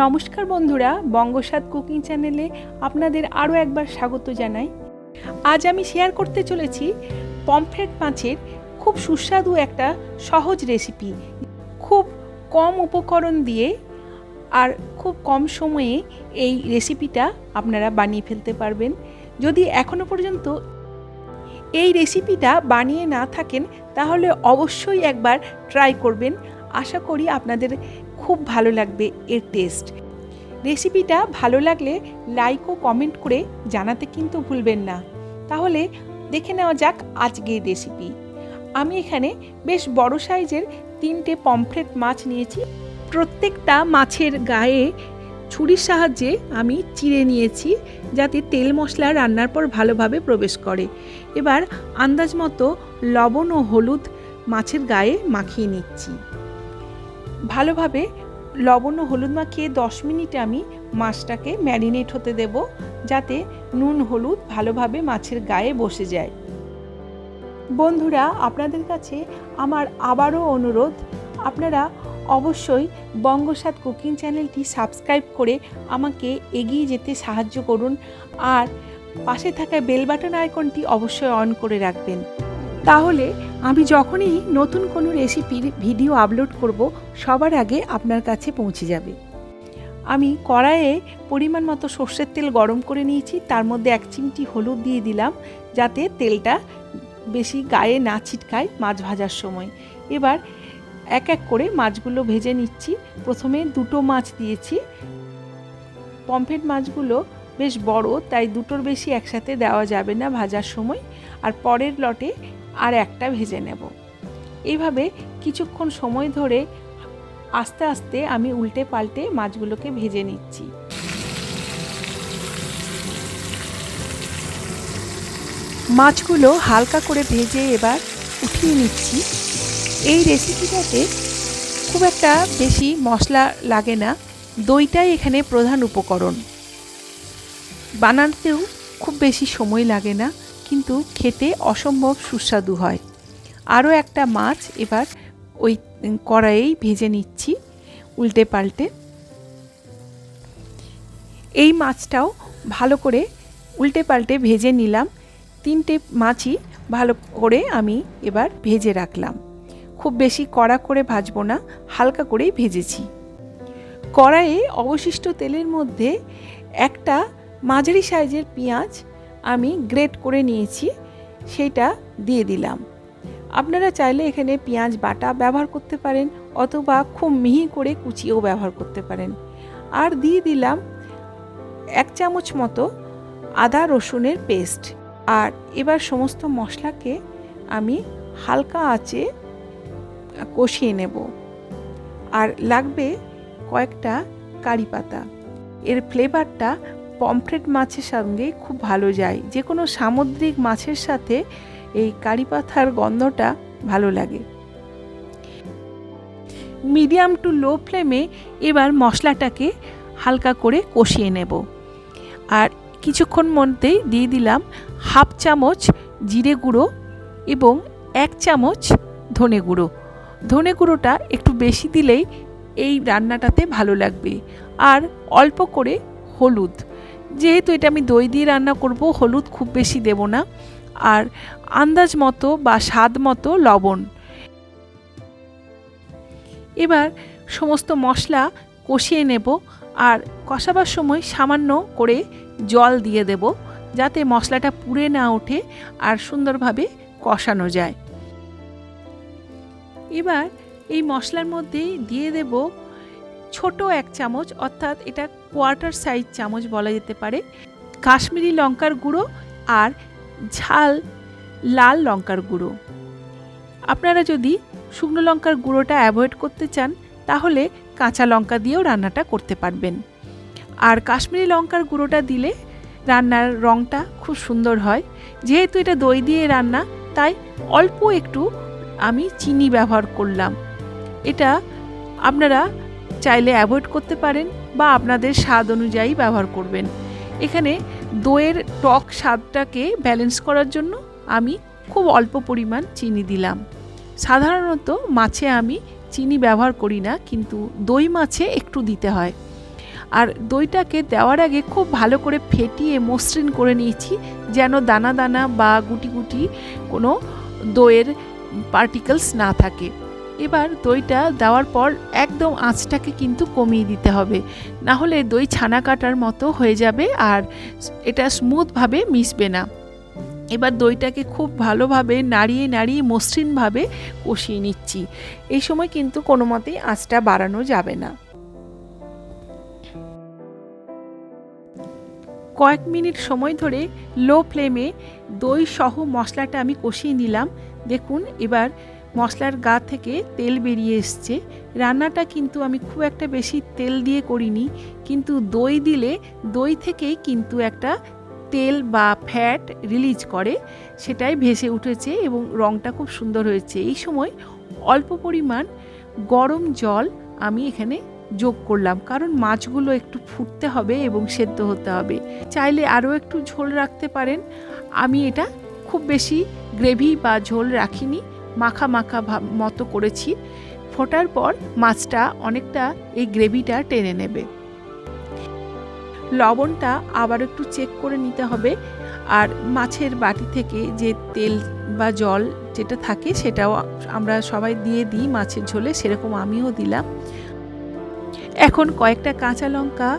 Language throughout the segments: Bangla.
নমস্কার বন্ধুরা, বঙ্গস্বাদ কুকিং চ্যানেলে আপনাদের আরও একবার স্বাগত জানাই। আজ আমি শেয়ার করতে চলেছি পমফ্রেট মাছের খুব সুস্বাদু একটা সহজ রেসিপি। খুব কম উপকরণ দিয়ে আর খুব কম সময়ে এই রেসিপিটা আপনারা বানিয়ে ফেলতে পারবেন। যদি এখনও পর্যন্ত এই রেসিপিটা বানিয়ে না থাকেন তাহলে অবশ্যই একবার ট্রাই করবেন। আশা করি আপনাদের খুব ভালো লাগবে এর টেস্ট। রেসিপিটা ভালো লাগলে লাইক ও কমেন্ট করে জানাতে কিন্তু ভুলবেন না। তাহলে দেখে নেওয়া যাক আজকের রেসিপি। আমি এখানে বেশ বড় সাইজের 3টে পমফ্রেট মাছ নিয়েছি। প্রত্যেকটা মাছের গায়ে ছুরির সাহায্যে আমি চিড়ে নিয়েছি যাতে তেল মশলা রান্নার পর ভালোভাবে প্রবেশ করে। এবার আন্দাজ মতো লবণ ও হলুদ মাছের গায়ে মাখিয়ে নিচ্ছি। ভালোভাবে লবণ ও হলুদ মাখিয়ে 10 মিনিট আমি মাছটাকে ম্যারিনেট হতে দেব, যাতে নুন হলুদ ভালোভাবে মাছের গায়ে বসে যায়। বন্ধুরা, আপনাদের কাছে আমার আবারও অনুরোধ, আপনারা অবশ্যই বঙ্গস্বাদ কুকিং চ্যানেলটি সাবস্ক্রাইব করে আমাকে এগিয়ে যেতে সাহায্য করুন, আর পাশে থাকা বেল বাটন আইকনটি অবশ্যই অন করে রাখবেন। তাহলে আমি যখনই নতুন কোনো রেসিপির ভিডিও আপলোড করব সবার আগে আপনার কাছে পৌঁছে যাবে। আমি কড়াইয়ে পরিমাণ মতো সর্ষের তেল গরম করে নিয়েছি, তার মধ্যে 1 চিমটি হলুদ দিয়ে দিলাম যাতে তেলটা বেশি গায়ে না ছিটকায় মাছ ভাজার সময়। এবার এক এক করে মাছগুলো ভেজে নিচ্ছি। প্রথমে 2টো মাছ দিয়েছি। পমফ্রেট মাছগুলো বেশ বড়, তাই 2টোর বেশি একসাথে দেওয়া যাবে না ভাজার সময়। আর পরের লটে আর একটা ভেজে নেব। এইভাবে কিছুক্ষণ সময় ধরে আস্তে আস্তে আমি উল্টে পাল্টে মাছগুলোকে ভেজে নিচ্ছি। মাছগুলো হালকা করে ভেজে এবার উঠিয়ে নিচ্ছি। এই রেসিপিটাতে খুব একটা বেশি মশলা লাগে না, দইটাই এখানে প্রধান উপকরণ। বানাতেও খুব বেশি সময় লাগে না, কিন্তু খেতে অসম্ভব সুস্বাদু হয়। আরও একটা মাছ এবার ওই কড়াইয়েই ভেজে নিচ্ছি উল্টে পাল্টে। এই মাছটাও ভালো করে উল্টে পাল্টে ভেজে নিলাম। 3টে মাছই ভালো করে আমি এবার ভেজে রাখলাম। খুব বেশি কড়া করে ভাজবো না, হালকা করেই ভেজেছি। কড়াইয়ে অবশিষ্ট তেলের মধ্যে একটা মাঝারি সাইজের পেঁয়াজ আমি গ্রেট করে নিয়েছি, সেটা দিয়ে দিলাম। আপনারা চাইলে এখানে পেঁয়াজ বাটা ব্যবহার করতে পারেন অথবা খুব মিহি করে কুচিয়েও ব্যবহার করতে পারেন। আর দিয়ে দিলাম 1 চামচ মতো আদা রসুনের পেস্ট। আর এবার সমস্ত মশলাকে আমি হালকা আঁচে কষিয়ে নেব। আর লাগবে কয়েকটা কারি পাতা। এর ফ্লেভারটা পমফ্রেট মাছের সঙ্গে খুব ভালো যায়। যে কোনো সামুদ্রিক মাছের সাথে এই কারি পাতার গন্ধটা ভালো লাগে। মিডিয়াম টু লো ফ্লেমে এবার মশলাটাকে হালকা করে কষিয়ে নেব। আর কিছুক্ষণ মধ্যেই দিয়ে দিলাম 1/2 চামচ জিরে গুঁড়ো এবং 1 চামচ ধনে গুঁড়ো। ধনে গুঁড়োটা একটু বেশি দিলেই এই রান্নাটাতে ভালো লাগবে। আর অল্প করে হলুদ, যেহেতু এটা আমি দই দিয়ে রান্না করব, হলুদ খুব বেশি দেব না। আর আন্দাজ মতো বা স্বাদ মতো লবণ। এবার সমস্ত মশলা কষিয়ে নেব। আর কষাবার সময় সামান্য করে জল দিয়ে দেব যাতে মশলাটা পুড়ে না ওঠে আর সুন্দরভাবে কষানো যায়। এবার এই মশলার মধ্যে দিয়ে দেব ছোট 1 চামচ, অর্থাৎ এটা কোয়ার্টার সাইজ চামচ বলা যেতে পারে, কাশ্মীরি লঙ্কার গুঁড়ো আর ঝাল লাল লঙ্কার গুঁড়ো। আপনারা যদি শুকনো লঙ্কার গুঁড়োটা অ্যাভয়েড করতে চান তাহলে কাঁচা লঙ্কা দিয়েও রান্নাটা করতে পারবেন। আর কাশ্মীরি লঙ্কার গুঁড়োটা দিলে রান্নার রঙটা খুব সুন্দর হয়। যেহেতু এটা দই দিয়ে রান্না, তাই অল্প একটু আমি চিনি ব্যবহার করলাম। এটা আপনারা চাইলে অ্যাভয়েড করতে পারেন বা আপনাদের স্বাদ অনুযায়ী ব্যবহার করবেন। এখানে দইয়ের টক স্বাদটাকে ব্যালেন্স করার জন্য আমি খুব অল্প পরিমাণ চিনি দিলাম। সাধারণত মাছে আমি চিনি ব্যবহার করি না, কিন্তু দই মাছে একটু দিতে হয়। আর দইটাকে দেওয়ার আগে খুব ভালো করে ফেটিয়ে মসৃণ করে নিয়েছি, যেন দানা দানা বা গুটি গুটি কোনো দইয়ের পার্টিকেলস না থাকে। এবার দইটা দেওয়ার পর একদম আঁচটাকে কিন্তু কমিয়ে দিতে হবে, না হলে দই ছানা কাটার মতো হয়ে যাবে আর এটা স্মুথভাবে মিশবে না। এবার দইটাকে খুব ভালোভাবে নাড়িয়ে নাড়িয়ে মসৃণভাবে কষিয়ে নিচ্ছি। এই সময় কিন্তু কোনো মতেই আঁচটা বাড়ানো যাবে না। কয়েক মিনিট সময় ধরে লো ফ্লেমে দই সহ মশলাটা আমি কষিয়ে নিলাম। দেখুন এবার মশলার গা থেকে তেল বেরিয়ে এসছে। রান্নাটা কিন্তু আমি খুব একটা বেশি তেল দিয়ে করিনি, কিন্তু দই দিলে দই থেকেই কিন্তু একটা তেল বা ফ্যাট রিলিজ করে, সেটাই ভেসে উঠেছে এবং রঙটা খুব সুন্দর হয়েছে। এই সময় অল্প পরিমাণ গরম জল আমি এখানে যোগ করলাম, কারণ মাছগুলো একটু ফুটতে হবে এবং সেদ্ধ হতে হবে। চাইলে আরও একটু ঝোল রাখতে পারেন। আমি এটা খুব বেশি গ্রেভি বা ঝোল রাখিনি, মাখা মাখা মতো করেছি। ফোটার পর মাছটা অনেকটা এই গ্রেভিটা টেনে নেবে। লবণটা আবার একটু চেক করে নিতে হবে, আর মাছের বাটি থেকে যে তেল বা জল যেটা থাকে সেটাও আমরা সবাই দিয়ে দিই মাছের ঝোলে, সেরকম আমিও দিলাম। এখন কয়েকটা কাঁচা লঙ্কা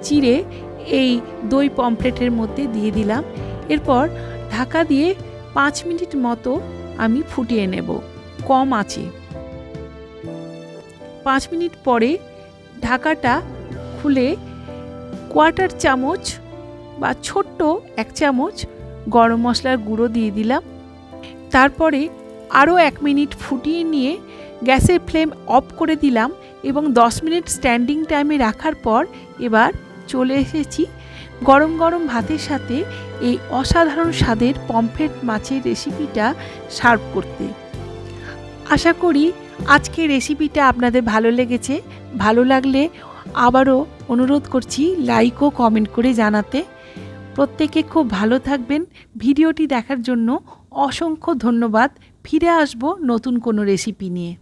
চিড়ে এই দই পমফ্রেটের মধ্যে দিয়ে দিলাম। এরপর ঢাকা দিয়ে 5 মিনিট মতো আমি ফুটিয়ে নেব কম আঁচে। 5 মিনিট পরে ঢাকাটা খুলে কোয়ার্টার চামচ বা ছোট্ট 1 চামচ গরম মশলার গুঁড়ো দিয়ে দিলাম। তারপরে আরও 1 মিনিট ফুটিয়ে নিয়ে গ্যাসের ফ্লেম অফ করে দিলাম এবং 10 মিনিট স্ট্যান্ডিং টাইমে রাখার পর এবার চলে এসেছি গরম গরম ভাতের সাথে এই অসাধারণ স্বাদের পমফ্রেট মাছের রেসিপিটা সার্ভ করতে। আশা করি আজকের রেসিপিটা আপনাদের ভালো লেগেছে। ভালো লাগলে আবারও অনুরোধ করছি লাইক ও কমেন্ট করে জানাতে। প্রত্যেকে খুব ভালো থাকবেন। ভিডিওটি দেখার জন্য অসংখ্য ধন্যবাদ। ফিরে আসবো নতুন কোনো রেসিপি নিয়ে।